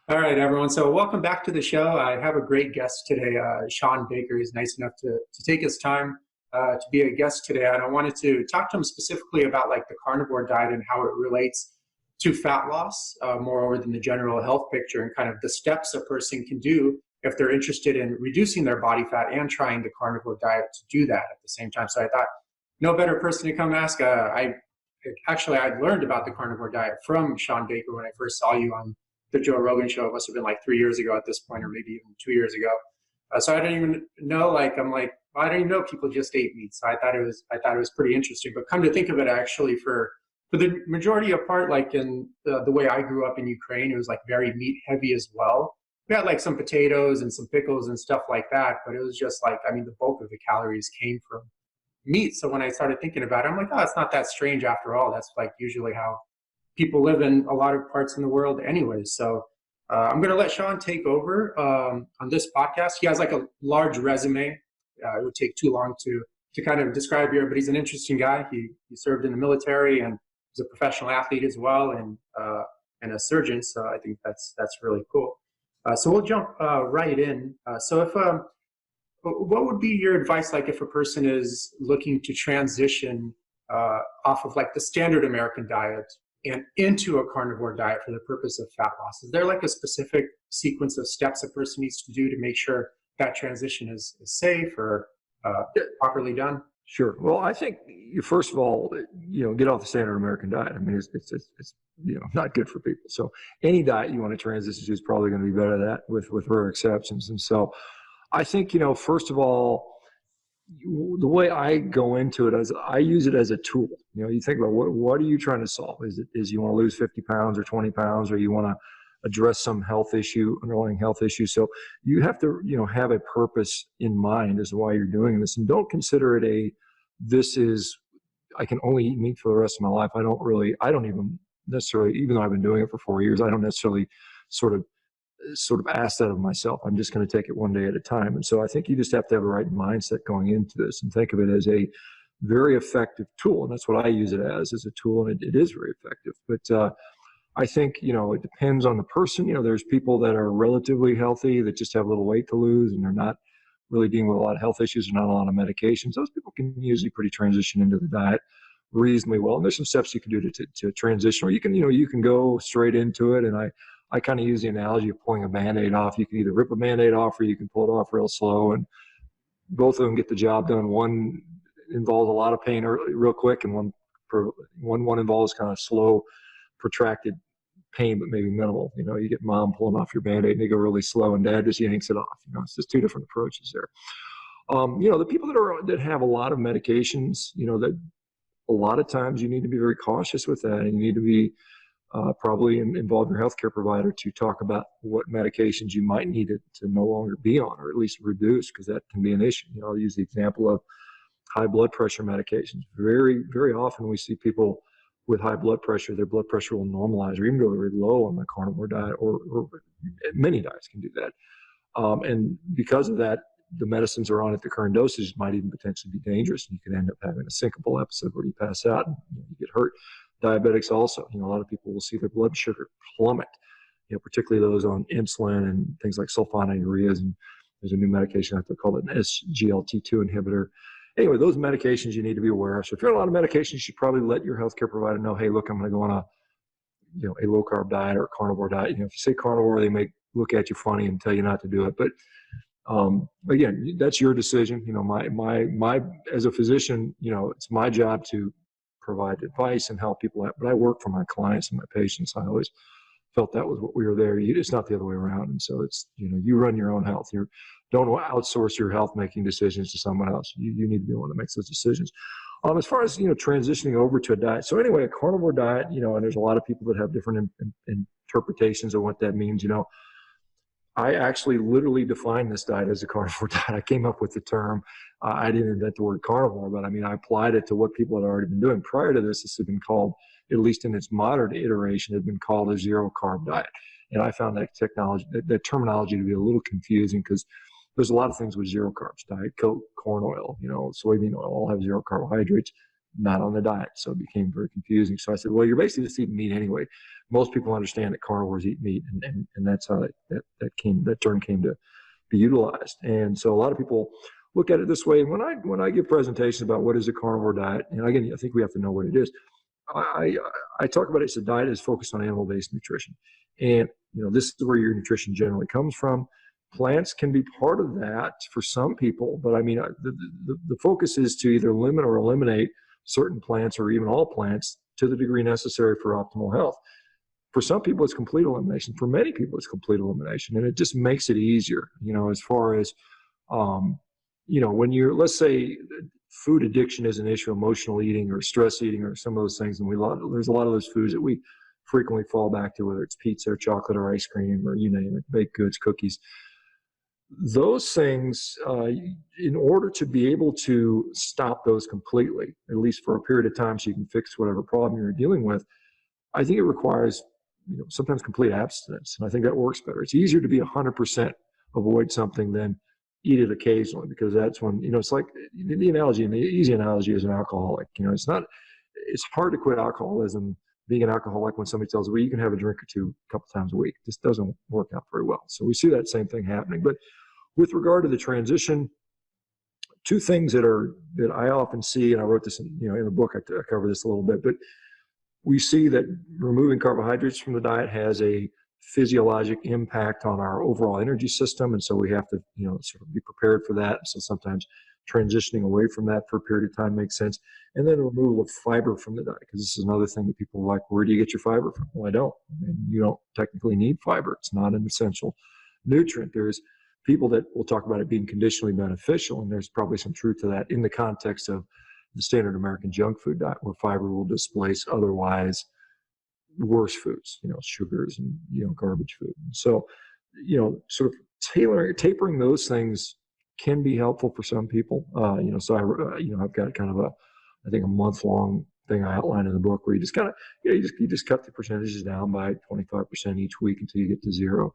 All right, everyone. So welcome back to the show. I have a great guest today. Shawn Baker is nice enough to take his time to be a guest today. And I wanted to talk to him specifically about like the carnivore diet and how it relates to fat loss, moreover than the general health picture, and kind of the steps a person can do if they're interested in reducing their body fat and trying the carnivore diet to do that at the same time. So I thought no better person to come ask. I'd learned about the carnivore diet from Shawn Baker when I first saw you on the Joe Rogan show. It must have been like 3 years ago at this point, or maybe even 2 years ago. So I didn't even know. Well, I didn't even know people just ate meat. So I thought it was pretty interesting. But come to think of it, actually, for the majority of part, like in the way I grew up in Ukraine, it was like very meat heavy as well. We had like some potatoes and some pickles and stuff like that, but it was just like, I mean, the bulk of the calories came from meat. So when I started thinking about it, I'm like, oh, it's not that strange after all. That's like usually how people live in a lot of parts in the world anyways. So I'm going to let Shawn take over on this podcast. He has like a large resume. It would take too long to kind of describe here, but he's an interesting guy. He served in the military and he's a professional athlete as well, and a surgeon. So I think that's really cool. So we'll jump right in. What would be your advice, like if a person is looking to transition off of like the standard American diet and into a carnivore diet for the purpose of fat loss? Is there like a specific sequence of steps a person needs to do to make sure that transition is safe or properly done? Sure. Well, I think first of all, get off the standard American diet. I mean, it's not good for people. So any diet you want to transition to is probably going to be better at that, with rare exceptions. And so I think, first of all, the way I go into it is I use it as a tool. You think about what are you trying to solve? Is you want to lose 50 pounds or 20 pounds, or you want to address some underlying health issue. So you have to, have a purpose in mind as to why you're doing this, and don't consider it I can only eat meat for the rest of my life. I don't even necessarily, even though I've been doing it for 4 years, I don't necessarily sort of ask that of myself. I'm just going to take it one day at a time. And so I think you just have to have the right mindset going into this and think of it as a very effective tool. And that's what I use it as a tool. And it is very effective. But I think, it depends on the person. There's people that are relatively healthy that just have a little weight to lose and they're not really dealing with a lot of health issues and not a lot of medications. Those people can usually pretty transition into the diet reasonably well. And there's some steps you can do to transition, or you can go straight into it. And I kind of use the analogy of pulling a Band-Aid off. You can either rip a Band-Aid off or you can pull it off real slow, and both of them get the job done. One involves a lot of pain real quick, and one involves kind of slow, protracted pain, but maybe minimal. You get mom pulling off your Band-Aid and they go really slow, and dad just yanks it off. It's just two different approaches there. The people that have a lot of medications, that a lot of times you need to be very cautious with that, and you need to be probably involve your healthcare provider to talk about what medications you might need to no longer be on, or at least reduce, because that can be an issue. I'll use the example of high blood pressure medications. Very, very often we see people with high blood pressure, their blood pressure will normalize or even go very low on the carnivore diet, or many diets can do that. And because of that, the medicines are on at the current dosage might even potentially be dangerous. And you can end up having a syncopal episode where you pass out and you get hurt. Diabetics also, a lot of people will see their blood sugar plummet, particularly those on insulin and things like sulfonylureas. And there's a new medication out there called an SGLT2 inhibitor. Anyway, those medications you need to be aware of. So if you're on a lot of medications, you should probably let your healthcare provider know, hey, look, I'm going to go on a low carb diet or a carnivore diet. If you say carnivore, they may look at you funny and tell you not to do it. But again, that's your decision. My as a physician, it's my job to provide advice and help people out, but I work for my clients and my patients. I always felt that was what we were there. It's not the other way around. And so it's, you run your own health. Don't outsource your health making decisions to someone else. You need to be the one that makes those decisions. As far as, transitioning over to a diet. So anyway, a carnivore diet, and there's a lot of people that have different interpretations of what that means. I actually literally defined this diet as a carnivore diet. I came up with the term. I didn't invent the word carnivore, but I applied it to what people had already been doing. Prior to this, this had been called, at least in its modern iteration, had been called a zero carb diet. And I found that that terminology to be a little confusing, because there's a lot of things with zero carbs. Diet Coke, corn oil, soybean oil, all have zero carbohydrates. not on the diet. So it became very confusing. So I said, well, you're basically just eating meat anyway. Most people understand that carnivores eat meat, and that's how that term came to be utilized. And so a lot of people look at it this way. And when I give presentations about what is a carnivore diet, and again, I think we have to know what it is. I talk about it as a diet is focused on animal-based nutrition, and this is where your nutrition generally comes from. Plants can be part of that for some people, but I mean, the focus is to either limit or eliminate certain plants or even all plants to the degree necessary for optimal health. For some people, it's complete elimination. For many people, it's complete elimination, and it just makes it easier, as far as, when you're, let's say, food addiction is an issue, emotional eating or stress eating or some of those things, and there's a lot of those foods that we frequently fall back to, whether it's pizza or chocolate or ice cream or you name it, baked goods, cookies. Those things, in order to be able to stop those completely, at least for a period of time so you can fix whatever problem you're dealing with, I think it requires sometimes complete abstinence. And I think that works better. It's easier to be 100% avoid something than eat it occasionally, because that's when, it's like the analogy, and the easy analogy is an alcoholic. It's hard to quit alcoholism, being an alcoholic, when somebody tells you, well, you can have a drink or two a couple times a week. This doesn't work out very well. So we see that same thing happening. But with regard to the transition, two things that I often see, and I wrote this in the book, I cover this a little bit, but we see that removing carbohydrates from the diet has a physiologic impact on our overall energy system. And so we have to, sort of be prepared for that. So sometimes transitioning away from that for a period of time makes sense. And then the removal of fiber from the diet, because this is another thing that people are like, where do you get your fiber from? Well, I don't. I mean, you don't technically need fiber. It's not an essential nutrient. There's people that will talk about it being conditionally beneficial, and there's probably some truth to that in the context of the standard American junk food diet, where fiber will displace otherwise worse foods, sugars and, garbage food. And so, sort of tapering those things can be helpful for some people. So I've got kind of I think a month-long thing I outline in the book where you just kind of, you just cut the percentages down by 25% each week until you get to zero.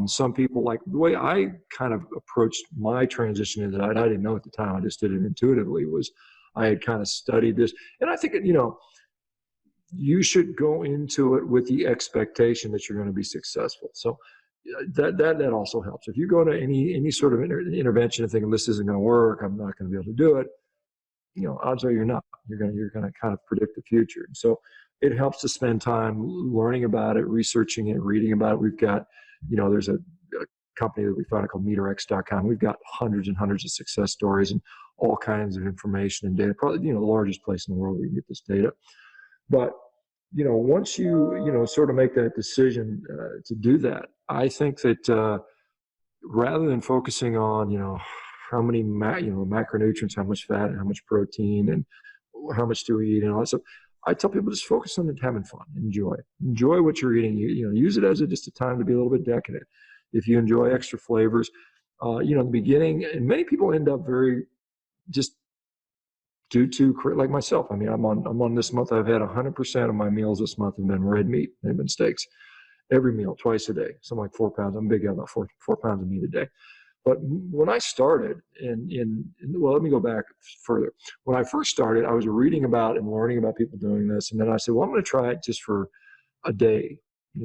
Some people, like the way I kind of approached my transition into that, I didn't know at the time, I just did it intuitively, was I had kind of studied this. And I think, you should go into it with the expectation that you're going to be successful. So that also helps. If you go to any sort of intervention and thinking this isn't going to work, I'm not going to be able to do it, odds are you're not. You're going to kind of predict the future. And so it helps to spend time learning about it, researching it, reading about it. We've got, there's a company that we founded called MeterX.com. We've got hundreds and hundreds of success stories and all kinds of information and data. Probably, the largest place in the world where you get this data. But, once you, sort of make that decision to do that, I think that rather than focusing on, how many, macronutrients, how much fat and how much protein and how much do we eat and all that stuff, I tell people just focus on having fun, enjoy what you're eating. Use it as just a time to be a little bit decadent. If you enjoy extra flavors, in the beginning, and many people end up very just due to, like myself. I mean, I'm on this month. I've had 100% of my meals this month have been red meat. They've been steaks. Every meal, twice a day. Something like 4 pounds. I'm big, about 4 pounds of meat a day. But when I started, well, let me go back further. When I first started, I was reading about and learning about people doing this, and then I said, well, I'm going to try it just for a day,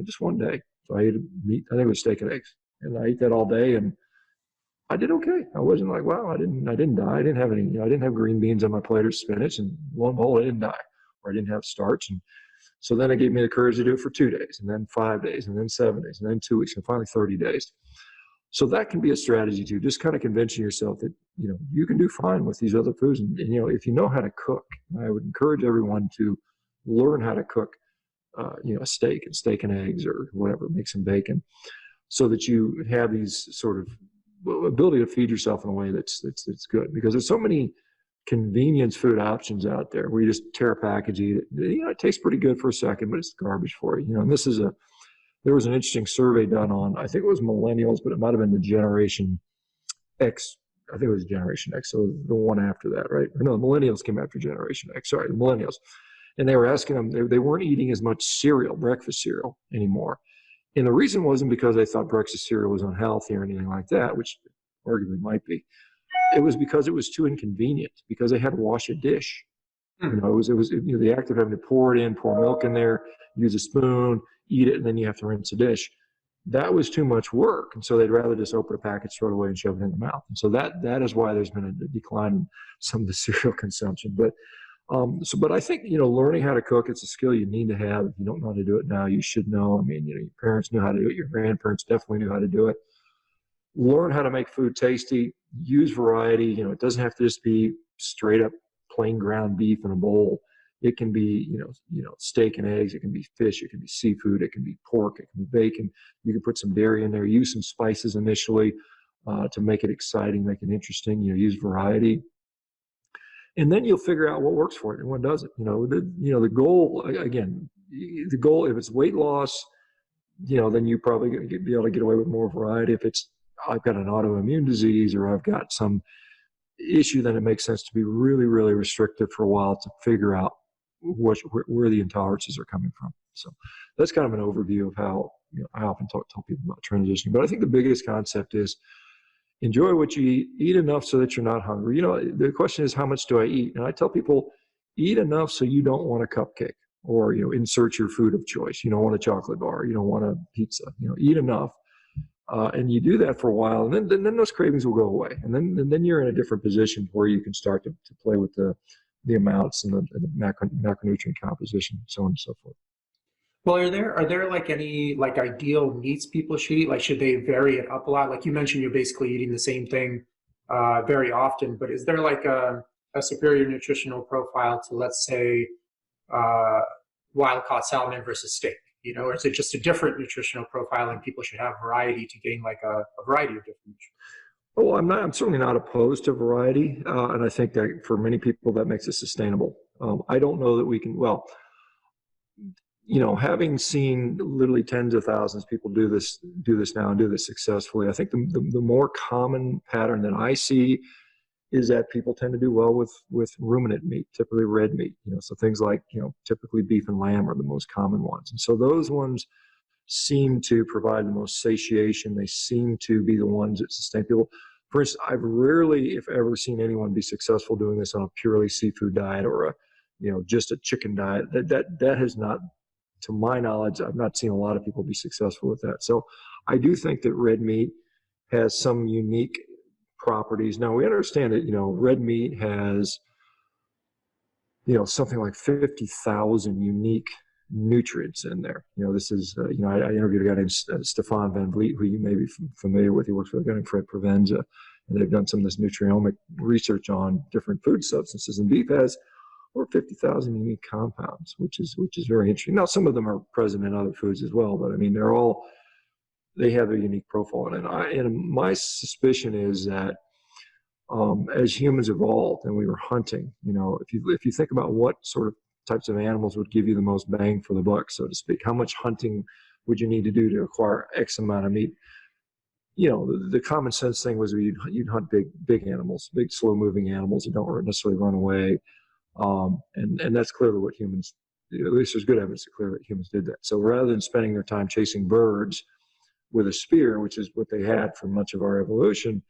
just one day. So I ate meat. I think it was steak and eggs, and I ate that all day, and I did okay. I wasn't like, wow, I didn't die. I didn't have any, I didn't have green beans on my plate or spinach, and lo and behold, I didn't die, or I didn't have starch. And so then it gave me the courage to do it for 2 days, and then 5 days, and then 7 days, and then 2 weeks, and finally 30 days. So that can be a strategy too, just kind of convincing yourself that, you can do fine with these other foods. And if you know how to cook, I would encourage everyone to learn how to cook, a steak and eggs or whatever, make some bacon, so that you have these sort of ability to feed yourself in a way that's good, because there's so many convenience food options out there where you just tear a package, eat it. It tastes pretty good for a second, but it's garbage for you. And there was an interesting survey done on, I think it was millennials, but it might have been the Generation X. I think it was Generation X, so the one after that, right? Or no, the millennials came after Generation X. Sorry, the millennials. And they were asking them, they weren't eating as much cereal, breakfast cereal anymore. And the reason wasn't because they thought breakfast cereal was unhealthy or anything like that, which arguably might be. It was because it was too inconvenient, because they had to wash a dish. You know, the act of having to pour it in, pour milk in there, use a spoon, eat it, and then you have to rinse the dish. That was too much work. And so they'd rather just open a package, throw it away, and shove it in the mouth. And so that is why there's been a decline in some of the cereal consumption. But I think, you know, learning how to cook, it's a skill you need to have. If you don't know how to do it now, you should know. I mean, you know, your parents knew how to do it. Your grandparents definitely knew how to do it. Learn how to make food tasty, use variety. You know, it doesn't have to just be straight up plain ground beef in a bowl. It can be, steak and eggs. It can be fish. It can be seafood. It can be pork. It can be bacon. You can put some dairy in there. Use some spices initially to make it exciting, make it interesting. You know, use variety, and then you'll figure out what works for it and what doesn't. You know, the goal again. The goal, if it's weight loss, you know, then you probably be able to get away with more variety. If it's I've got an autoimmune disease or I've got some issue, then it makes sense to be really, really restrictive for a while to figure out where the intolerances are coming from. So that's kind of an overview of how, you know, I often tell people about transitioning. But I think the biggest concept is enjoy what you eat enough so that you're not hungry. You know, the question is, how much do I eat? And I tell people, eat enough so you don't want a cupcake, or, you know, insert your food of choice. You don't want a chocolate bar. You don't want a pizza. You know, eat enough. And you do that for a while, and then those cravings will go away. And then you're in a different position where you can start to play with the amounts and the macronutrient composition, so on and so forth. Well, are there like any like ideal meats people should eat? Like, should they vary it up a lot? Like you mentioned, you're basically eating the same thing very often, but is there like a superior nutritional profile to, let's say, wild caught salmon versus steak? You know, or is it just a different nutritional profile and people should have variety to gain like a variety of different nutrition? Oh, I'm certainly not opposed to variety. And I think that for many people that makes it sustainable. I don't know that we can, well, you know, having seen literally tens of thousands of people do this now and do this successfully, I think the more common pattern that I see is that people tend to do well with ruminant meat, typically red meat. You know, so things like, you know, typically beef and lamb are the most common ones. And so those ones seem to provide the most satiation. They seem to be the ones that sustain people. For instance, I've rarely, if ever, seen anyone be successful doing this on a purely seafood diet or a, you know, just a chicken diet. That has not, to my knowledge, I've not seen a lot of people be successful with that. So I do think that red meat has some unique properties. Now we understand that, you know, red meat has, you know, something like 50,000 unique nutrients in there. You know, this is, you know, I interviewed a guy named Stefan Van Vliet, who you may be familiar with. He works with a guy named Fred Provenza, and they've done some of this nutriomic research on different food substances. And beef has over 50,000 unique compounds, which is very interesting. Now, some of them are present in other foods as well, but I mean, they have a unique profile. And my suspicion is that as humans evolved and we were hunting, you know, if you think about what sort of types of animals would give you the most bang for the buck, so to speak, how much hunting would you need to do to acquire X amount of meat? You know, the common sense thing was you'd hunt big animals, big slow moving animals that don't necessarily run away. And that's clearly what humans, at least there's good evidence to clear that humans did that. So rather than spending their time chasing birds with a spear, which is what they had for much of our evolution,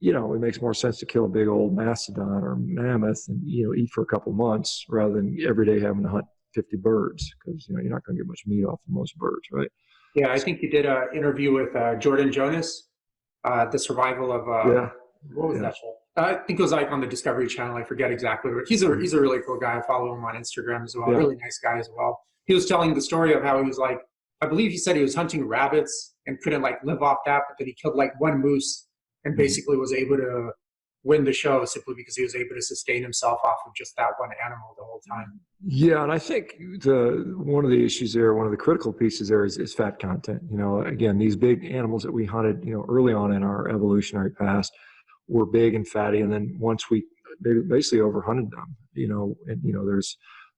you know, it makes more sense to kill a big old mastodon or mammoth and, you know, eat for a couple months rather than every day having to hunt 50 birds, because, you know, you're not going to get much meat off of most birds, right? Yeah, I think you did an interview with Jonas, the survival of what was that show? I think it was like on the Discovery Channel. I forget exactly. He's a really cool guy. I follow him on Instagram as well. Yeah. Really nice guy as well. He was telling the story of how he was like, I believe he said he was hunting rabbits and couldn't like live off that, but that he killed like one moose and basically was able to win the show simply because he was able to sustain himself off of just that one animal the whole time. Yeah, and I think one of the issues there, one of the critical pieces there is fat content. You know, again, these big animals that we hunted, you know, early on in our evolutionary past were big and fatty, and then once we basically overhunted them, you know, and you know, there's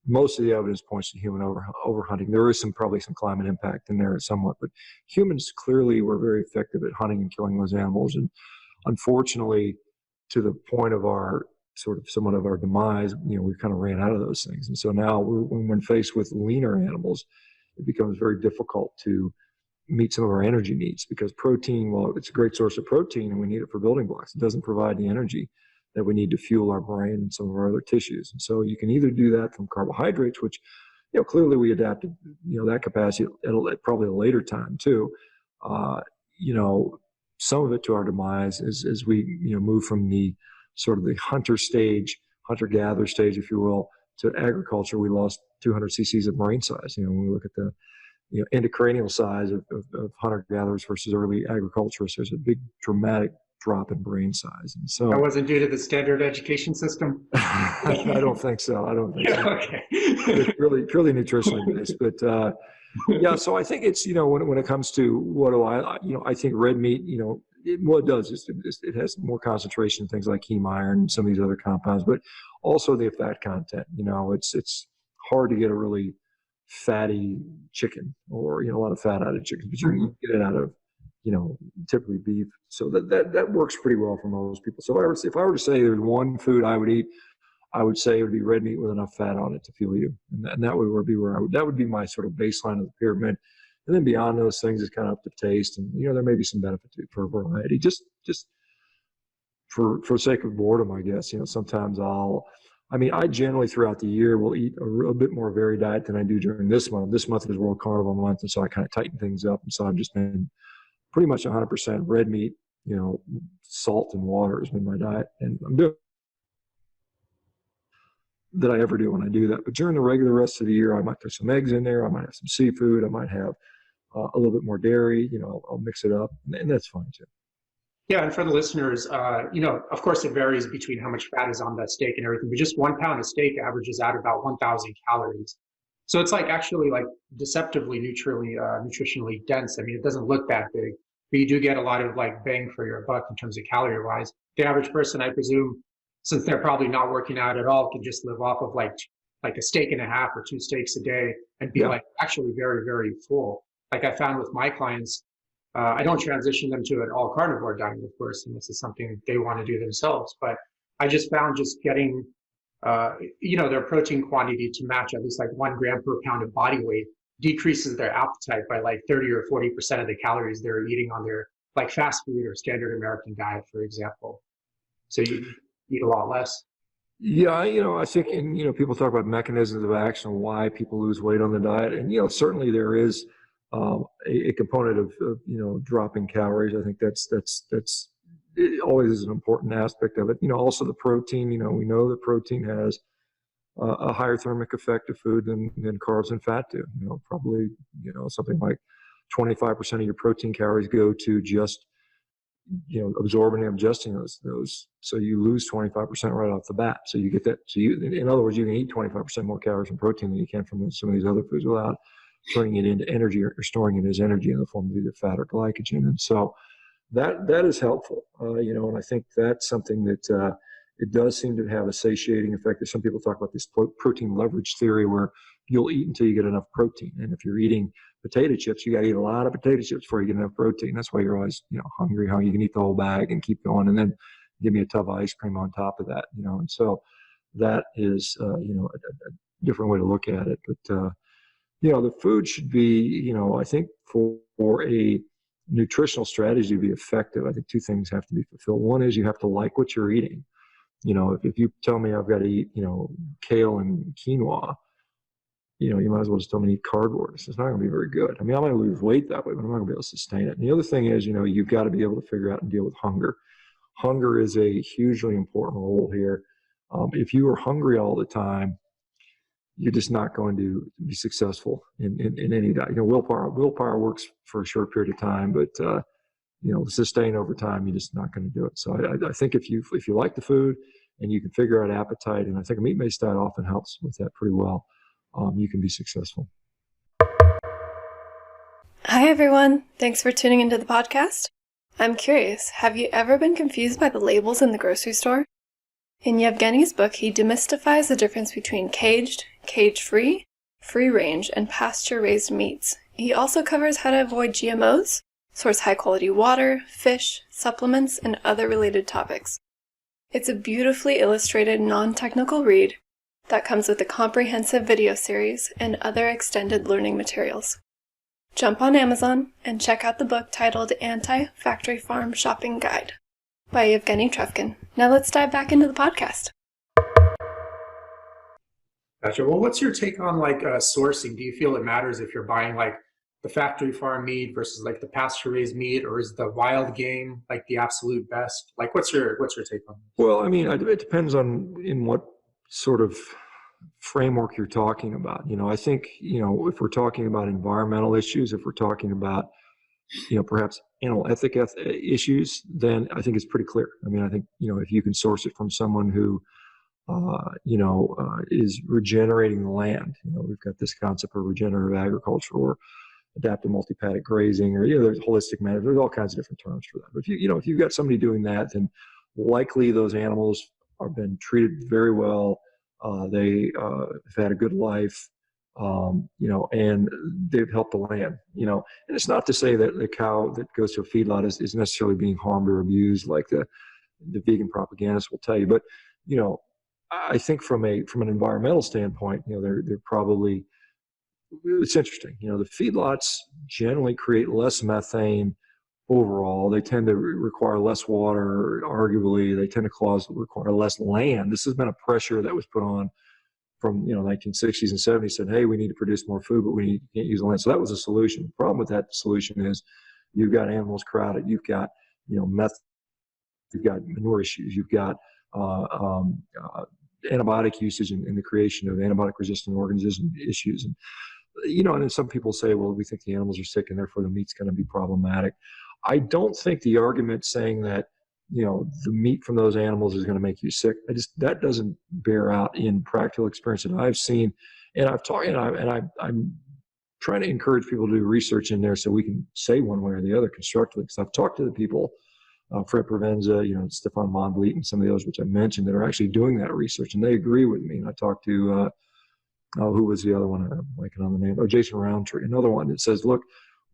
most of the evidence points to human overhunting. There is probably some climate impact in there somewhat, but humans clearly were very effective at hunting and killing those animals, and unfortunately, to the point of our somewhat of our demise, you know, we kind of ran out of those things. And so now when faced with leaner animals, it becomes very difficult to meet some of our energy needs, because protein, well, it's a great source of protein and we need it for building blocks. It doesn't provide the energy that we need to fuel our brain and some of our other tissues. And so you can either do that from carbohydrates, which, clearly we adapted, that capacity at probably a later time too. Some of it to our demise as we, move from the sort of the hunter-gatherer stage, if you will, to agriculture. We lost 200 cc's of brain size. When we look at the intracranial size of hunter-gatherers versus early agriculturists, there's a big dramatic drop in brain size. And so that wasn't due to the standard education system. I don't think so. Okay. It's really nutritionally based, but yeah. So I think it's when it comes to what do I think red meat, what it does is it has more concentration in things like heme iron and some of these other compounds, but also the fat content. It's hard to get a really fatty chicken or a lot of fat out of chickens, but you can get it out of typically beef. So that works pretty well for most people. So if I were to say there's one food I would eat, I would say it would be red meat with enough fat on it to fuel you, and that would be that would be my sort of baseline of the pyramid. And then beyond those things, it's kind of up to taste, and there may be some benefit to it for variety, just for sake of boredom, I guess. Sometimes I generally throughout the year will eat a bit more varied diet than I do during this month. This month is World Carnivore Month, and so I kind of tighten things up, and so I've just been pretty much 100% red meat. Salt and water has been my diet, and I'm doing that I ever do when I do that. But during the regular rest of the year, I might throw some eggs in there. I might have some seafood. I might have a little bit more dairy. I'll mix it up, and that's fine too. Yeah, and for the listeners, of course it varies between how much fat is on that steak and everything, but just 1 pound of steak averages out about 1,000 calories. So it's actually deceptively nutritionally dense. I mean, it doesn't look that big, but you do get a lot of bang for your buck in terms of calorie wise. The average person, I presume, since they're probably not working out at all, can just live off of like a steak and a half or 2 steaks a day and be actually very, very full. Like I found with my clients, I don't transition them to an all carnivore diet, of course, and this is something they want to do themselves. But I just found getting, their protein quantity to match at least 1 gram per pound of body weight decreases their appetite by 30 or 40% of the calories they're eating on their fast food or standard American diet, for example. So you eat a lot less. Yeah, I think, and people talk about mechanisms of action, why people lose weight on the diet, and certainly there is a component of dropping calories. I think that's it always is an important aspect of it. Also the protein. We know that protein has a higher thermic effect of food than carbs and fat do. Probably something like 25% of your protein calories go to just absorbing and digesting those. So you lose 25% right off the bat. So you get that. So in other words, you can eat 25% more calories from protein than you can from some of these other foods without turning it into energy or storing it as energy in the form of either fat or glycogen. And so that is helpful, and I think that's something that it does seem to have a satiating effect. There's some people talk about this protein leverage theory where you'll eat until you get enough protein. And if you're eating potato chips, you got to eat a lot of potato chips before you get enough protein. That's why you're always, hungry. How you can eat the whole bag and keep going, and then give me a tub of ice cream on top of that, And so that is, a different way to look at it. But the food should be, I think for a nutritional strategy to be effective, I think 2 things have to be fulfilled. One is you have to like what you're eating. If you tell me I've got to eat, kale and quinoa, you might as well just tell me to eat cardboard. It's not going to be very good. I mean, I might lose weight that way, but I'm not going to be able to sustain it. And the other thing is, you've got to be able to figure out and deal with hunger. Hunger is a hugely important role here. If you are hungry all the time, you're just not going to be successful in any diet. Willpower works for a short period of time, but sustain over time, you're just not going to do it. So I think if you like the food and you can figure out appetite, and I think a meat-based diet often helps with that pretty well, you can be successful. Hi everyone, thanks for tuning into the podcast. I'm curious, have you ever been confused by the labels in the grocery store? In Yevgeny's book, he demystifies the difference between caged, cage-free, free-range, and pasture-raised meats. He also covers how to avoid GMOs, source high-quality water, fish, supplements, and other related topics. It's a beautifully illustrated, non-technical read that comes with a comprehensive video series and other extended learning materials. Jump on Amazon and check out the book titled Anti-Factory Farm Shopping Guide. by Evgeny Trufkin. Now let's dive back into the podcast. Gotcha. Well, what's your take on like sourcing? Do you feel it matters if you're buying like the factory farm meat versus like the pasture raised meat, or is the wild game like the absolute best? Like, what's your take on that? Well, I mean, it depends on in what sort of framework you're talking about. I think, if we're talking about environmental issues, if we're talking about, perhaps animal ethic issues, then I think it's pretty clear. I mean, I think, if you can source it from someone who, is regenerating the land, we've got this concept of regenerative agriculture or adaptive multi-paddock grazing, or, there's holistic management. There's all kinds of different terms for that. But if you've got somebody doing that, then likely those animals have been treated very well. They have had a good life, and they've helped the land, and it's not to say that the cow that goes to a feedlot is necessarily being harmed or abused like the vegan propagandists will tell you. But, I think from an environmental standpoint, they're probably, it's interesting. The feedlots generally create less methane overall. They tend to require less water, arguably. They tend to require less land. This has been a pressure that was put on from 1960s and 70s, said, hey, we need to produce more food, but we can't use the land. So that was a solution. The problem with that solution is you've got animals crowded, you've got meth, you've got manure issues, you've got antibiotic usage and the creation of antibiotic-resistant organism issues. And and then some people say, well, we think the animals are sick and therefore the meat's going to be problematic. I don't think the argument saying that, the meat from those animals is going to make you sick, that doesn't bear out in practical experience that I've seen. And I've talked, I'm trying to encourage people to do research in there so we can say one way or the other constructively. Because I've talked to the people, Fred Provenza, Stefan Monvliet, and some of the others which I mentioned that are actually doing that research, and they agree with me. And I talked to, who was the other one? I'm blanking on the name. Jason Roundtree, another one that says, look,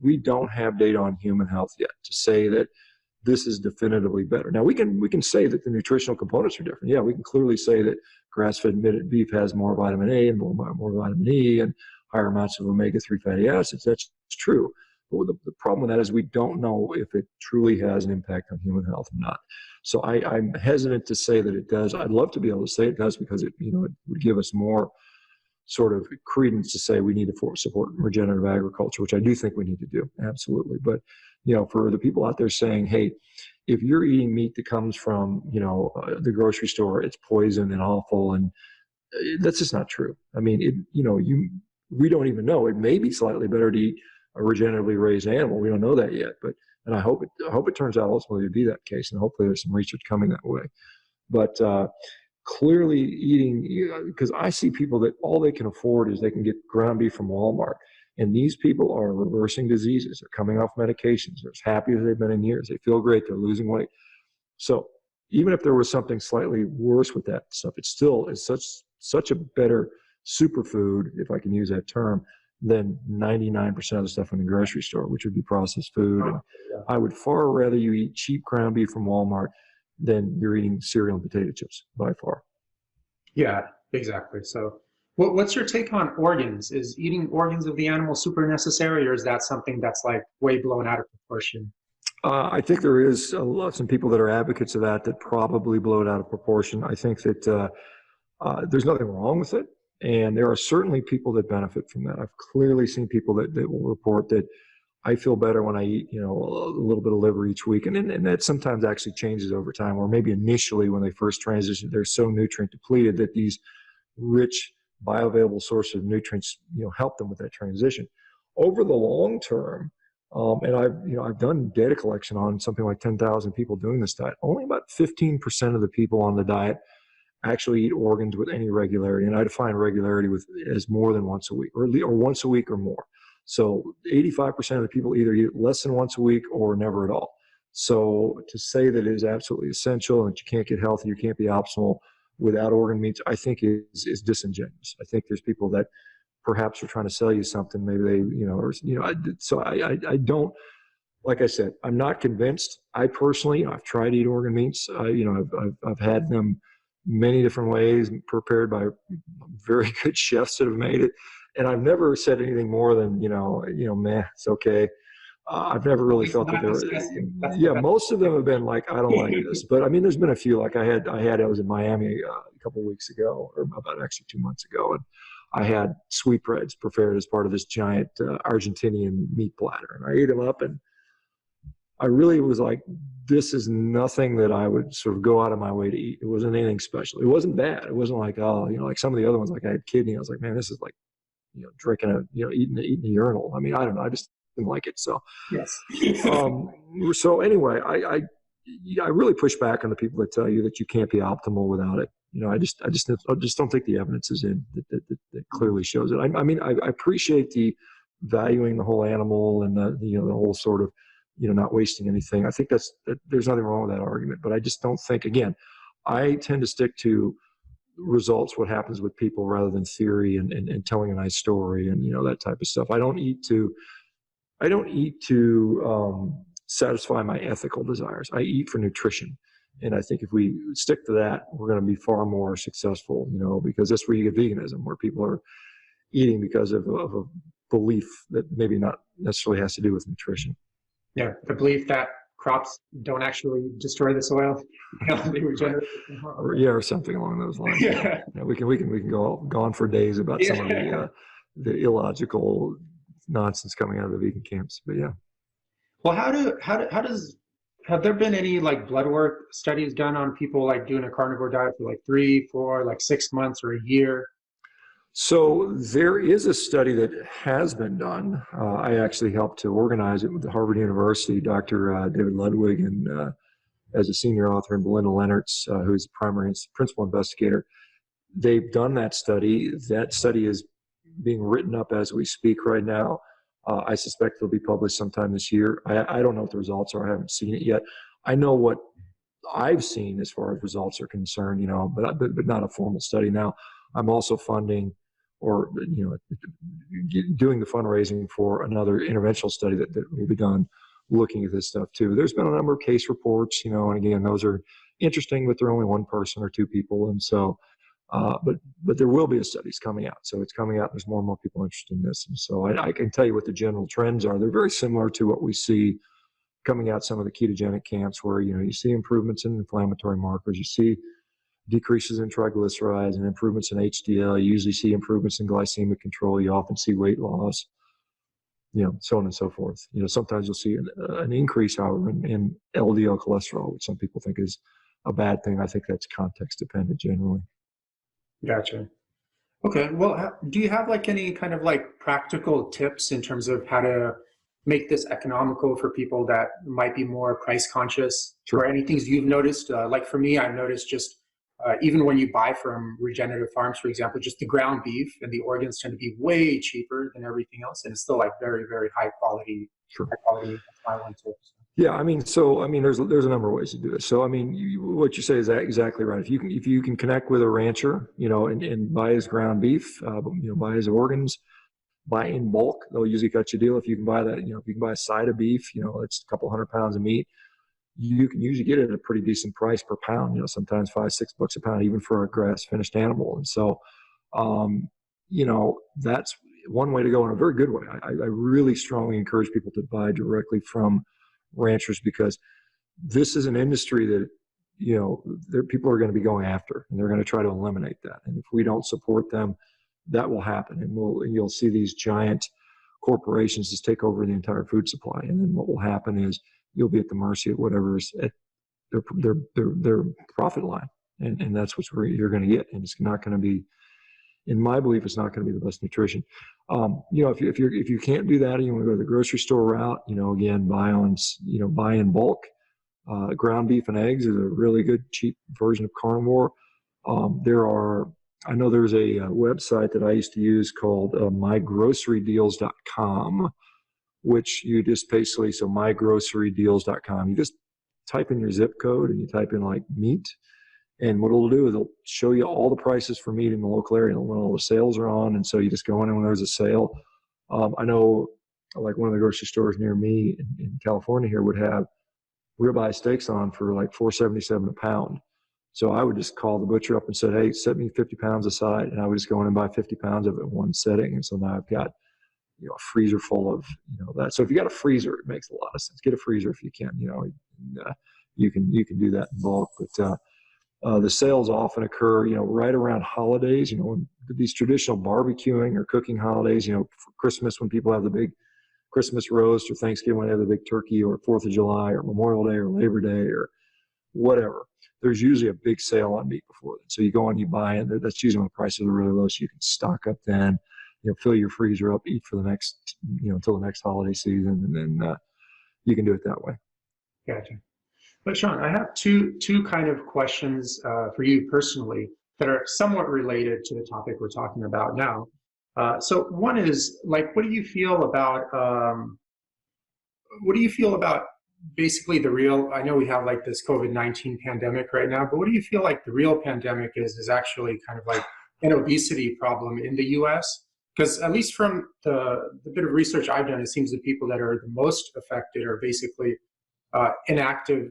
we don't have data on human health yet to say that this is definitively better. Now, we can say that the nutritional components are different. Yeah, we can clearly say that grass-fed beef has more vitamin A and more vitamin E and higher amounts of omega-3 fatty acids. That's true. But the problem with that is we don't know if it truly has an impact on human health or not. So I'm hesitant to say that it does. I'd love to be able to say it does because it would give us more sort of credence to say we need to support regenerative agriculture, which I do think we need to do, absolutely. But, for the people out there saying, hey, if you're eating meat that comes from, the grocery store, it's poison and awful, and that's just not true. I mean, we don't even know. It may be slightly better to eat a regeneratively raised animal. We don't know that yet, and I hope it turns out ultimately to be that case, and hopefully there's some research coming that way. But clearly eating, because I see people that all they can afford is they can get ground beef from Walmart. And these people are reversing diseases. They're coming off medications. They're as happy as they've been in years. They feel great. They're losing weight. So even if there was something slightly worse with that stuff, it still is such a better superfood, if I can use that term, than 99% of the stuff in the grocery store, which would be processed food. And I would far rather you eat cheap ground beef from Walmart than you're eating cereal and potato chips, by far. Yeah, exactly. So what's your take on organs? Is eating organs of the animal super necessary, or is that something that's like way blown out of proportion? I think there is some people that are advocates of that probably blow it out of proportion. I think that there's nothing wrong with it. And there are certainly people that benefit from that. I've clearly seen people that will report that I feel better when I eat, a little bit of liver each week. And that sometimes actually changes over time, or maybe initially when they first transition, they're so nutrient depleted that these rich bioavailable sources of nutrients, help them with that transition. Over the long term, and I've done data collection on something like 10,000 people doing this diet. Only about 15% of the people on the diet actually eat organs with any regularity. And I define regularity as more than once a week, or once a week or more. So 85% of the people either eat less than once a week or never at all. So to say that it is absolutely essential and that you can't get healthy, you can't be optimal without organ meats, I think is disingenuous. I think there's people that perhaps are trying to sell you something. Maybe they, so I don't, like I said, I'm not convinced. I personally, I've tried to eat organ meats. I've had them many different ways, prepared by very good chefs that have made it. And I've never said anything more than, meh, it's okay. I've never really felt that there were, yeah, most of them have been like, I don't like this. But I mean, there's been a few, like I was in Miami a couple of weeks ago, or about actually 2 months ago, and I had sweetbreads prepared as part of this giant Argentinian meat platter. And I ate them up, and I really was like, this is nothing that I would sort of go out of my way to eat. It wasn't anything special. It wasn't bad. It wasn't like, oh, like some of the other ones, like I had kidney. I was like, man, this is like, drinking eating a urinal. I mean, I don't know. I just didn't like it. So, yes. So anyway, I really push back on the people that tell you that you can't be optimal without it. I just don't think the evidence is in that clearly shows it. I mean, I appreciate the valuing the whole animal and the whole sort of, not wasting anything. I think that there's nothing wrong with that argument, but I just don't think, again, I tend to stick to results, what happens with people, rather than theory and telling a nice story and, that type of stuff. I don't eat to satisfy my ethical desires. I eat for nutrition. And I think if we stick to that, we're going to be far more successful, because that's where you get veganism, where people are eating because of a belief that maybe not necessarily has to do with nutrition. Yeah, the belief that crops don't actually destroy the soil. They regenerate. Or something along those lines. Yeah. We can go on for days about some of the illogical nonsense coming out of the vegan camps. But yeah. Well, have there been any like blood work studies done on people like doing a carnivore diet for like 3, 4, like 6 months or a year? So there is a study that has been done. I actually helped to organize it with the Harvard University, Dr. David Ludwig, and as a senior author, and Belinda Lennertz, who's the primary principal investigator. They've done that study. That study is being written up as we speak right now. I suspect it'll be published sometime this year. I don't know what the results are. I haven't seen it yet. I know what I've seen as far as results are concerned, but not a formal study. Now, I'm also funding or, doing the fundraising for another interventional study that will be done looking at this stuff too. There's been a number of case reports, and again, those are interesting, but they're only one person or two people. And so, but there will be a studies coming out. So it's coming out. There's more and more people interested in this. And so I can tell you what the general trends are. They're very similar to what we see coming out some of the ketogenic camps, where, you see improvements in inflammatory markers. You see decreases in triglycerides and improvements in HDL. You usually see improvements in glycemic control. You often see weight loss, so on and so forth. Sometimes you'll see an increase, however, in LDL cholesterol, which some people think is a bad thing. I think that's context dependent generally. Gotcha. Okay. Well, do you have like any kind of like practical tips in terms of how to make this economical for people that might be more price conscious? Sure. Or any things you've noticed? Like for me, I've noticed just even when you buy from regenerative farms, for example, just the ground beef and the organs tend to be way cheaper than everything else, and it's still like very, very high quality. Sure. High quality. That's my one tip. Yeah, there's a number of ways to do this. So what you say is exactly right. If you can connect with a rancher, and buy his ground beef, buy his organs, buy in bulk, they'll usually cut you a deal. If you can buy that, if you can buy a side of beef, it's a couple $100 pounds of meat. You can usually get it at a pretty decent price per pound, sometimes $5-6 a pound, even for a grass finished animal. And so, that's one way to go, in a very good way. I really strongly encourage people to buy directly from ranchers, because this is an industry that, people are going to be going after, and they're going to try to eliminate that. And if we don't support them, that will happen. And you'll see these giant corporations just take over the entire food supply. And then what will happen is you'll be at the mercy of whatever is at their profit line. And that's what you're going to get. And it's not going to be, in my belief, it's not going to be the best nutrition. If you can't do that, and you want to go to the grocery store route, again, buy in bulk. Ground beef and eggs is a really good, cheap version of carnivore. I know there's a website that I used to use called mygrocerydeals.com, which you just basically, so mygrocerydeals.com, you just type in your zip code and you type in like meat. And what it'll do is it'll show you all the prices for meat in the local area when all the sales are on. And so you just go in, and when there's a sale, I know like one of the grocery stores near me in California here would have ribeye steaks on for like $4.77 a pound. So I would just call the butcher up and said, hey, set me 50 pounds aside. And I would just go in and buy 50 pounds of it in one setting. And so now I've got, a freezer full of, that. So if you got a freezer, it makes a lot of sense. Get a freezer if you can, you can do that in bulk. But the sales often occur, right around holidays, these traditional barbecuing or cooking holidays, for Christmas when people have the big Christmas roast, or Thanksgiving when they have the big turkey, or 4th of July or Memorial Day or Labor Day or whatever. There's usually a big sale on meat before then. So you go and you buy it. That's usually when the prices are really low, so you can stock up then, fill your freezer up, eat for the next, until the next holiday season, and then you can do it that way. Gotcha. But Shawn, I have two kind of questions for you personally that are somewhat related to the topic we're talking about now. So one is, like, what do you feel about basically the real, I know we have like this COVID-19 pandemic right now, but what do you feel like the real pandemic is actually kind of like an obesity problem in the US? Because at least from the bit of research I've done, it seems the people that are the most affected are basically inactive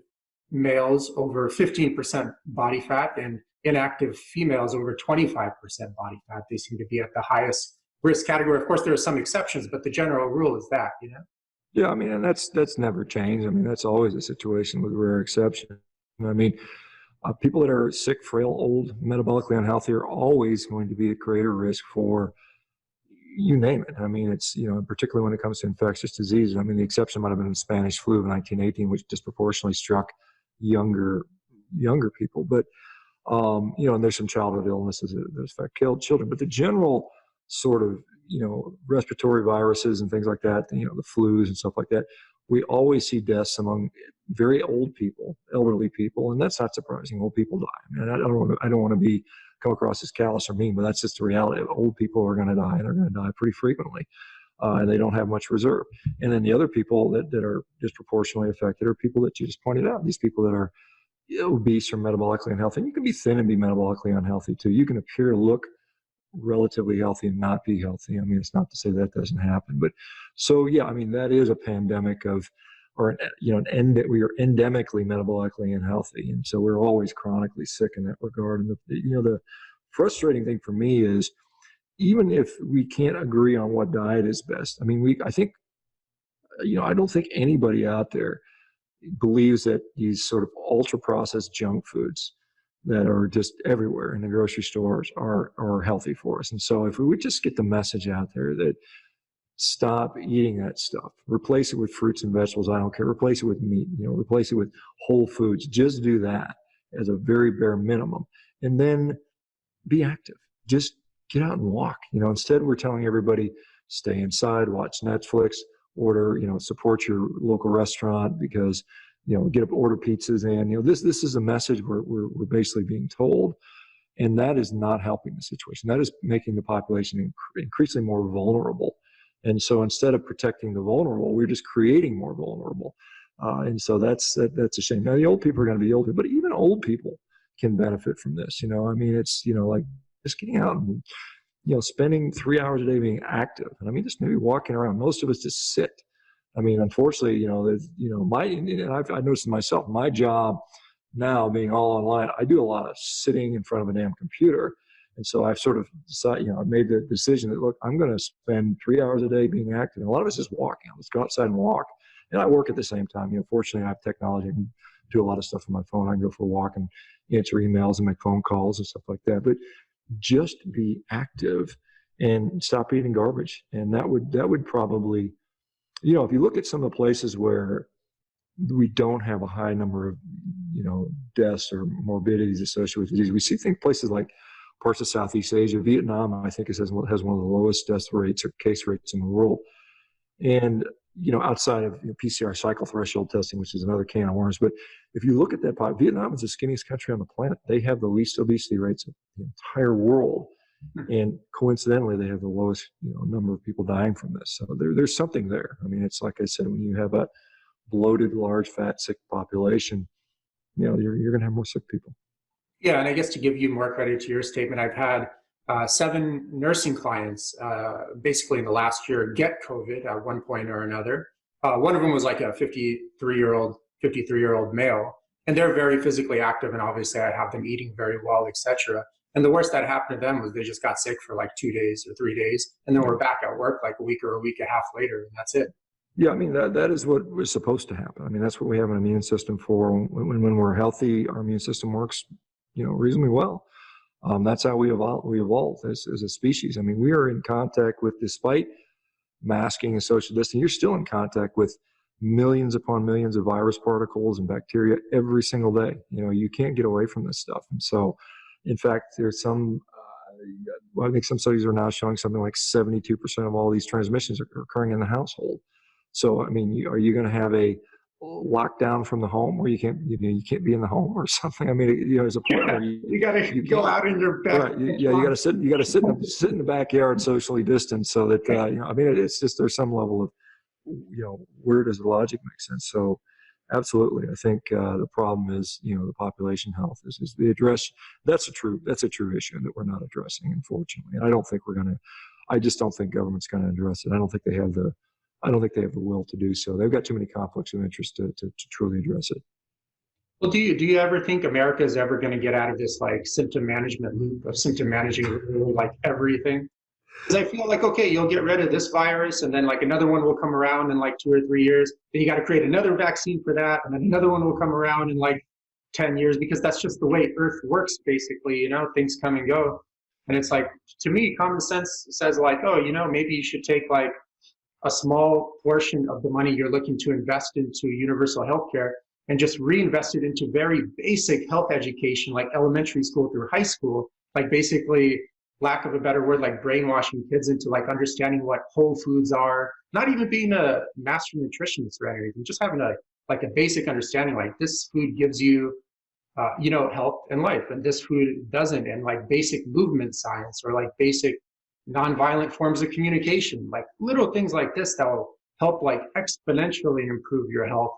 males over 15% body fat, and inactive females over 25% body fat. They seem to be at the highest risk category. Of course, there are some exceptions, but the general rule is that, Yeah, I mean, and that's never changed. I mean, that's always a situation with rare exception. I mean, people that are sick, frail, old, metabolically unhealthy are always going to be at greater risk for, you name it. I mean, it's, particularly when it comes to infectious diseases. I mean, the exception might have been the Spanish flu of 1918, which disproportionately struck younger people. But, and there's some childhood illnesses that affect children. But the general sort of, respiratory viruses and things like that, the flus and stuff like that, we always see deaths among very old people, elderly people, and that's not surprising. Old people die. I mean, I don't want to come across as callous or mean, but that's just the reality. Old people are going to die, and they're going to die pretty frequently, and they don't have much reserve. And then the other people that are disproportionately affected are people that you just pointed out, these people that are obese or metabolically unhealthy. And you can be thin and be metabolically unhealthy too. You can appear to look relatively healthy and not be healthy. I mean, it's not to say that doesn't happen, but so yeah, I mean, that is a pandemic we are endemically metabolically unhealthy, and so we're always chronically sick in that regard. And the frustrating thing for me is, even if we can't agree on what diet is best, I mean, I think, I don't think anybody out there believes that these sort of ultra processed junk foods that are just everywhere in the grocery stores are healthy for us. And so if we would just get the message out there that stop eating that stuff, replace it with fruits and vegetables, I don't care, replace it with meat, replace it with whole foods, just do that as a very bare minimum. And then be active. Just get out and walk. Instead we're telling everybody, stay inside, watch Netflix, order, support your local restaurant because, get up, order pizzas, and this is a message we're basically being told, and that is not helping the situation. That is making the population increasingly more vulnerable. And so instead of protecting the vulnerable, we're just creating more vulnerable. And so that's a shame. Now the old people are going to be older, but even old people can benefit from this. I mean, it's like just getting out and spending 3 hours a day being active. And I mean, just maybe walking around. Most of us just sit. I mean, unfortunately, and I've noticed in myself, my job now being all online, I do a lot of sitting in front of a damn computer. And so I've sort of decided, I've made the decision that, look, I'm going to spend 3 hours a day being active. And a lot of us just walking. Let's go outside and walk. And I work at the same time. Fortunately, I have technology. I can do a lot of stuff on my phone. I can go for a walk and answer emails and make phone calls and stuff like that. But just be active and stop eating garbage. And that would probably, if you look at some of the places where we don't have a high number of, deaths or morbidities associated with disease, we see places like parts of Southeast Asia. Vietnam, I think, has one of the lowest death rates or case rates in the world. And, outside of PCR cycle threshold testing, which is another can of worms. But if you look at that, Vietnam is the skinniest country on the planet. They have the least obesity rates of the entire world. And coincidentally, they have the lowest, number of people dying from this. So there's something there. I mean, it's like I said, when you have a bloated, large, fat, sick population, you're going to have more sick people. Yeah, and I guess to give you more credit to your statement, I've had 7 nursing clients basically in the last year get COVID at one point or another. One of them was like a 53-year-old male, and they're very physically active, and obviously I have them eating very well, etc. And the worst that happened to them was they just got sick for like 2 days or 3 days, and then we're back at work like a week or a week and a half later, and that's it. Yeah, I mean, that is what was supposed to happen. I mean, that's what we have an immune system for. When we're healthy, our immune system works, reasonably well. That's how we evolved as a species. I mean, we are in contact with, despite masking and social distancing, you're still in contact with millions upon millions of virus particles and bacteria every single day. You can't get away from this stuff. And so, in fact, there's I think some studies are now showing something like 72% of all these transmissions are occurring in the household. So, I mean, are you going to have a lockdown from the home where you can't be in the home or something? I mean, as a partner, you got to go out in your bed. Right. You got to sit in the backyard socially distanced so that, I mean, it's just, there's some level of, where does the logic make sense? So absolutely. I think the problem is, the population health is the address. That's a true issue that we're not addressing, unfortunately. And I just don't think government's going to address it. I don't think they have the will to do so. They've got too many conflicts of interest to truly address it. Well, do you ever think America is ever going to get out of this like symptom management loop of symptom managing like everything? Because I feel like, okay, you'll get rid of this virus and then like another one will come around in like 2 or 3 years. Then you got to create another vaccine for that. And then another one will come around in like 10 years, because that's just the way Earth works, basically, things come and go. And it's like, to me, common sense says like, oh, maybe you should take like a small portion of the money you're looking to invest into universal healthcare and just reinvest it into very basic health education, like elementary school through high school, like basically, lack of a better word, like brainwashing kids into like understanding what whole foods are, not even being a master nutritionist or anything, just having a basic understanding, like this food gives you, health and life, and this food doesn't, and like basic movement science or like basic nonviolent forms of communication, like little things like this that will help like exponentially improve your health.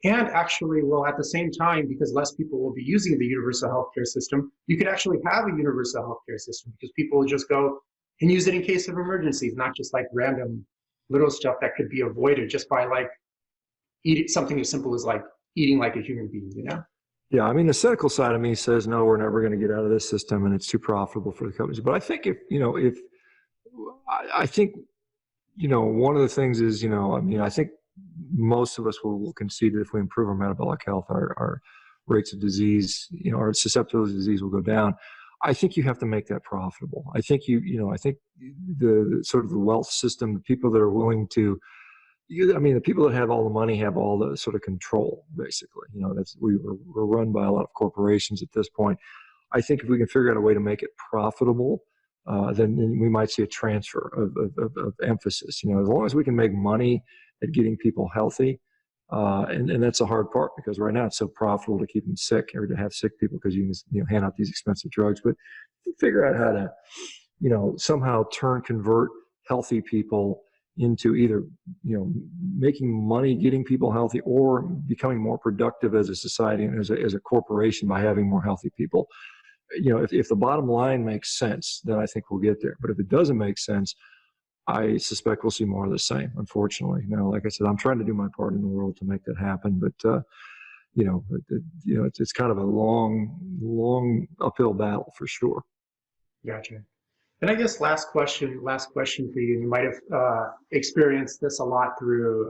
And actually will at the same time, because less people will be using the universal healthcare system, you could actually have a universal healthcare system because people will just go and use it in case of emergencies, not just like random little stuff that could be avoided just by like eating something as simple as like eating like a human being, Yeah, I mean, the cynical side of me says, no, we're never going to get out of this system and it's too profitable for the companies. But I think I think, one of the things is, I think most of us will concede that if we improve our metabolic health, our rates of disease, our susceptibility to disease will go down. I think you have to make that profitable. I think I think the sort of the wealth system, the people that are willing to, the people that have all the money have all the sort of control, basically. We're run by a lot of corporations at this point. I think if we can figure out a way to make it profitable, then we might see a transfer of emphasis. As long as we can make money at getting people healthy, and that's a hard part, because right now it's so profitable to keep them sick or to have sick people because you can hand out these expensive drugs. But figure out how to somehow convert healthy people into either making money getting people healthy or becoming more productive as a society and as a corporation by having more healthy people. If the bottom line makes sense, then I think we'll get there. But if it doesn't make sense, I suspect we'll see more of the same, unfortunately. Like I said, I'm trying to do my part in the world to make that happen. But, it's kind of a long uphill battle for sure. Gotcha. And I guess last question for you. You might have experienced this a lot through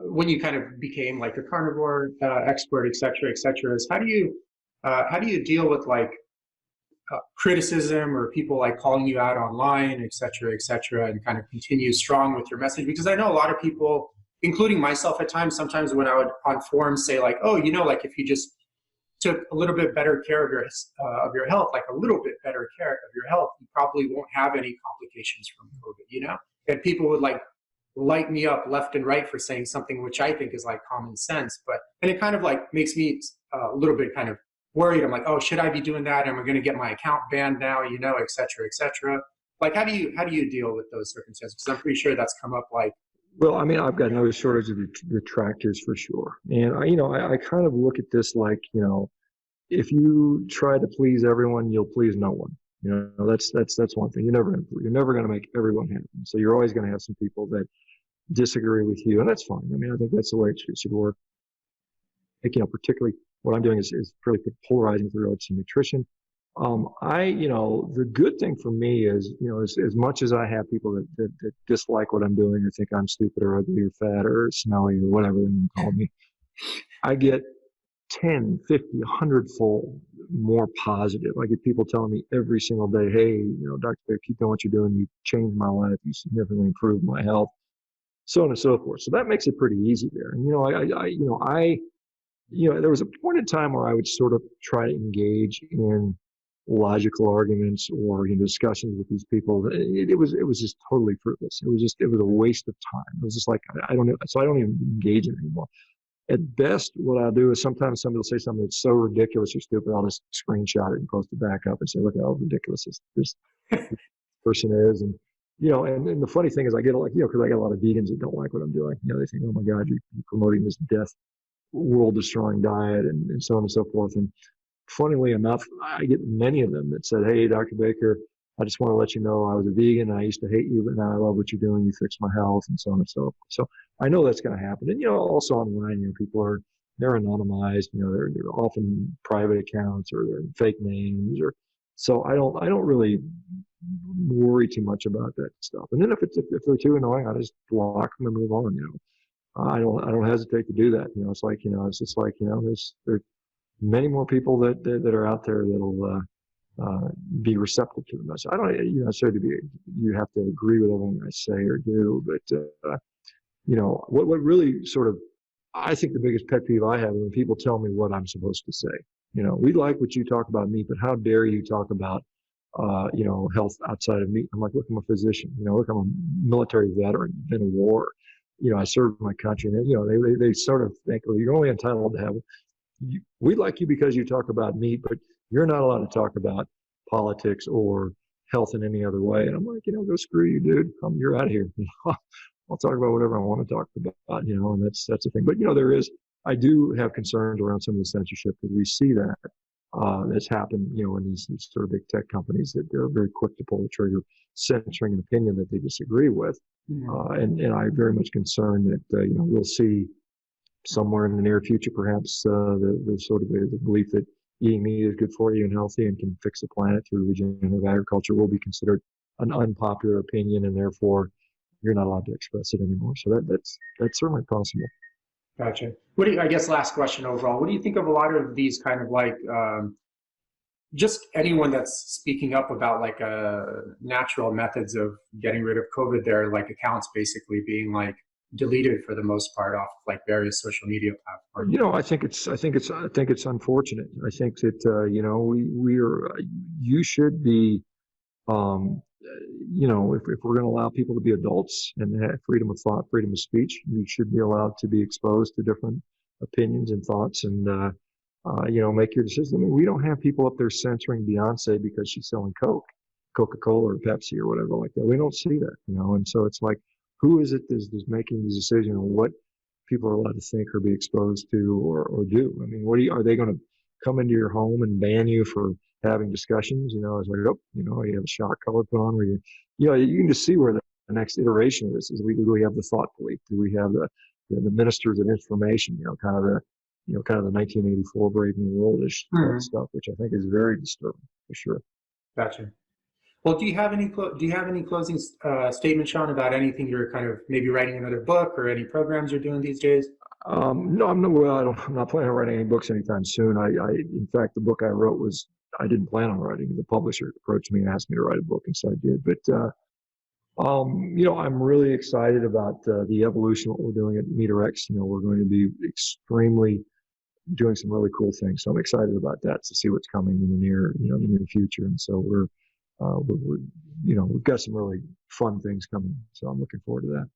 when you kind of became like a carnivore expert, et cetera, is how do you deal with like criticism or people like calling you out online, et cetera, and kind of continue strong with your message? Because I know a lot of people, including myself at times, sometimes when I would on forums say like, oh, like if you just took a little bit better care of your health, like a little bit better care of your health, you probably won't have any complications from COVID, And people would like light me up left and right for saying something which I think is like common sense, and it kind of like makes me a little bit kind of worried. I'm like, oh, should I be doing that? Am I going to get my account banned now? Et cetera. Like, how do you deal with those circumstances? Because I'm pretty sure that's come up like. Well, I mean, I've got no shortage of detractors for sure. And I kind of look at this like, if you try to please everyone, you'll please no one. That's one thing. You're never going to make everyone happy. So you're always going to have some people that disagree with you, and that's fine. I mean, I think that's the way it should work. I think, particularly what I'm doing is fairly polarizing with regards to nutrition. The good thing for me is, as much as I have people that dislike what I'm doing or think I'm stupid or ugly or fat or smelly or whatever they want to call me, I get 10, 50, 100-fold more positive. I get people telling me every single day, hey, Dr. Bear, keep doing what you're doing. You changed my life. You significantly improved my health, so on and so forth. So that makes it pretty easy there. And, there was a point in time where I would sort of try to engage in logical arguments or discussions with these people. It was just totally fruitless. It was a waste of time. It was just like, I don't know. So I don't even engage in it anymore. At best, what I'll do is sometimes somebody will say something that's so ridiculous or stupid, I'll just screenshot it and post it back up and say, look how ridiculous this person is. And, and the funny thing is I get because I get a lot of vegans that don't like what I'm doing. They think, oh my God, you're promoting this death, world destroying diet and so on and so forth. And funnily enough, I get many of them that said, hey, Dr. Baker, I just want to let you know I was a vegan. I used to hate you, but now I love what you're doing. You fixed my health and so on and so forth. So I know that's going to happen. And, also online, people they're anonymized, they're often private accounts or they're fake names so I don't really worry too much about that stuff. And then if they're too annoying, I just block them and move on, I don't hesitate to do that. It's like, it's just like, there's many more people that are out there that'll, be receptive to the message. I don't, you have to agree with everything I say or do, but, what really sort of, I think the biggest pet peeve I have is when people tell me what I'm supposed to say. We like what you talk about meat, but how dare you talk about, health outside of meat? I'm like, look, I'm a physician. Look, I'm a military veteran, been in war. I served my country, and they sort of think, well, you're only entitled to have. We like you because you talk about meat, but you're not allowed to talk about politics or health in any other way. And I'm like, go screw you, dude. You're out of here. I'll talk about whatever I want to talk about, and that's the thing. But, I do have concerns around some of the censorship because we see that that's happened, in these sort of big tech companies that they're very quick to pull the trigger, censoring an opinion that they disagree with. And I'm very much concerned that, we'll see somewhere in the near future, perhaps the sort of the belief that eating meat is good for you and healthy and can fix the planet through regenerative agriculture will be considered an unpopular opinion, and therefore you're not allowed to express it anymore. So that's certainly possible. Gotcha. I guess last question overall, what do you think of a lot of these kind of like, just anyone that's speaking up about like natural methods of getting rid of COVID, their like accounts basically being like deleted for the most part off like various social media platforms? I think it's unfortunate. I think that you should be if we're going to allow people to be adults and have freedom of thought, freedom of speech, you should be allowed to be exposed to different opinions and thoughts and make your decision. I mean, we don't have people up there censoring Beyonce because she's selling Coca-Cola or Pepsi or whatever like that. We don't see that, and so it's like, who is it that's making these decisions on what people are allowed to think or be exposed to or do? I mean, are they going to come into your home and ban you for having discussions? It's like, you have a shock collar put on where you can just see where the next iteration of this is. Do we have the thought police? Do we have the ministers of information? Kind of the 1984 Brave New World-ish stuff, which I think is very disturbing for sure. Gotcha. Well, do you have any closing statements, Shawn, about anything you're kind of maybe writing another book or any programs you're doing these days? No, I'm not planning on writing any books anytime soon. In fact, the book I wrote I didn't plan on writing. The publisher approached me and asked me to write a book, and so I did. But I'm really excited about the evolution of what we're doing at MeatRx. We're going to be extremely doing some really cool things. So I'm excited about that to see what's coming in the near future. And so we've got some really fun things coming. So I'm looking forward to that.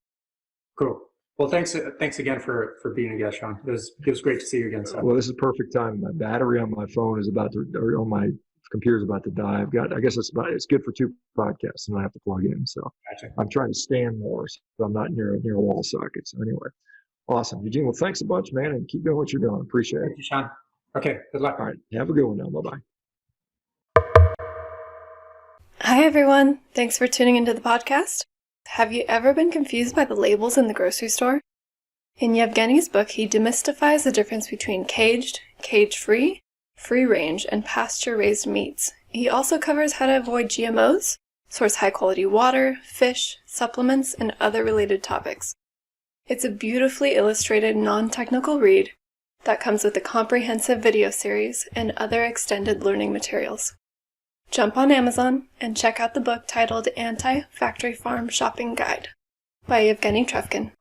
Cool. Well, thanks again for being a guest, Shawn. It was great to see you again. So. Well, this is perfect time. My battery on my phone is on my computer's about to die. I guess it's good for 2 podcasts, and I have to plug in. So gotcha. I'm trying to stand more, so I'm not near a wall socket. So anyway, awesome, Eugene. Well, thanks a bunch, man, and keep doing what you're doing. Appreciate it. Thank you, Shawn. Okay, good luck. All right, have a good one now. Bye-bye. Hi, everyone. Thanks for tuning into the podcast. Have you ever been confused by the labels in the grocery store? In Yevgeny's book, he demystifies the difference between caged, cage-free, free-range, and pasture-raised meats He also covers how to avoid GMOs, source high-quality water, fish, supplements, and other related topics. It's a beautifully illustrated, non-technical read that comes with a comprehensive video series and other extended learning materials. Jump on Amazon and check out the book titled Anti-Factory Farm Shopping Guide by Evgeny Trufkin.